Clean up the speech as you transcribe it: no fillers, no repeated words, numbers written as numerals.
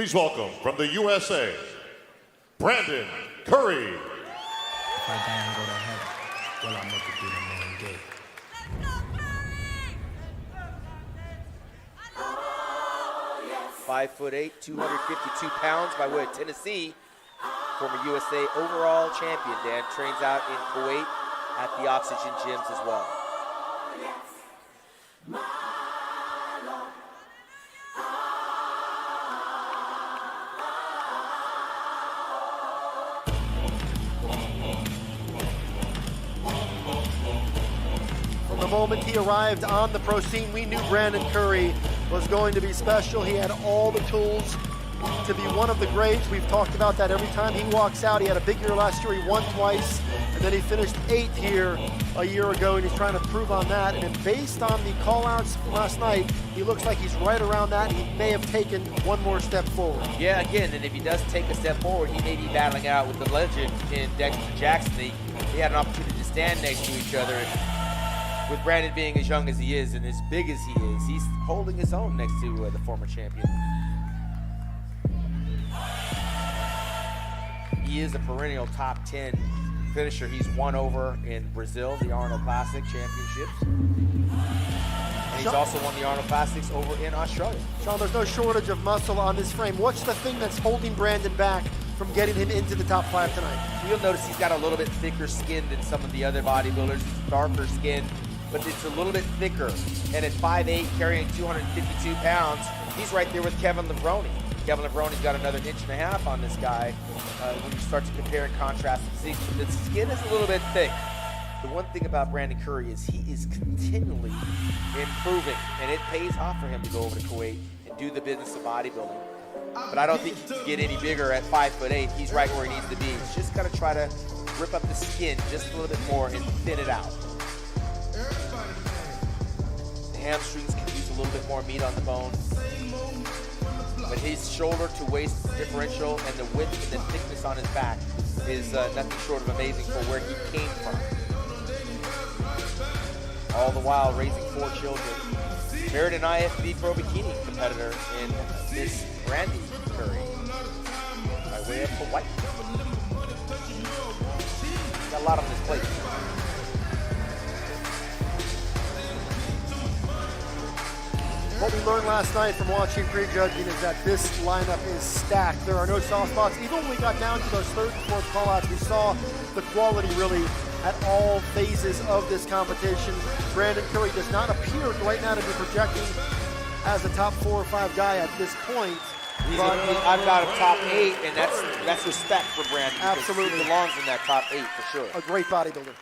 Please welcome from the USA, Brandon Curry. If I die and go to heaven, well, I'll make it through the main gate. 5'8", 252 pounds by way of Tennessee. Former USA overall champion, Dan, trains out in Kuwait at the Oxygen gyms as well. From the moment he arrived on the pro scene, we knew Brandon Curry was going to be special. He had all the tools to be one of the greats. We've talked about that every time he walks out. He had a big year last year. He won twice, and then he finished 8th here a year ago, and he's trying to prove on that. And then based on the call-outs last night, he looks like he's right around that. He may have taken one more step forward. Yeah, again, and if he does take a step forward, he may be battling it out with the legend in Dexter Jackson. They had an opportunity to stand next to each other. And with Brandon being as young as he is and as big as he is, he's holding his own next to the former champion. He is a perennial top 10 finisher. He's won over in Brazil, the Arnold Classic Championships. And he's also won the Arnold Classics over in Australia. Sean, there's no shortage of muscle on this frame. What's the thing that's holding Brandon back from getting him into the top 5 tonight? You'll notice he's got a little bit thicker skin than some of the other bodybuilders. He's darker skin, but it's a little bit thicker. And at 5'8", carrying 252 pounds, he's right there with Kevin Levrone. Kevin Levrone got another 1.5 inches on this guy when you start to compare and contrast the skin is a little bit thick. The one thing about Brandon Curry is he is continually improving, and it pays off for him to go over to Kuwait and do the business of bodybuilding. But I don't think he can get any bigger at 5'8". He's right where he needs to be. He's just got to try to rip up the skin just a little bit more and thin it out. The hamstrings can use a little bit more meat on the bone. But his shoulder to waist differential and the width and the thickness on his back is nothing short of amazing for where he came from. All the while raising 4 children. Married an IFB Pro Bikini competitor in Miss Brandy Curry by way of Hawaii. Got a lot on his plate. What we learned last night from watching prejudging is that this lineup is stacked. There are no soft spots. Even when we got down to those 3rd and 4th call-outs, we saw the quality really at all phases of this competition. Brandon Curry does not appear right now to be projecting as a top 4 or 5 guy at this point. I've got a top 8, and that's respect for Brandon. Absolutely. He belongs in that top 8 for sure. A great bodybuilder.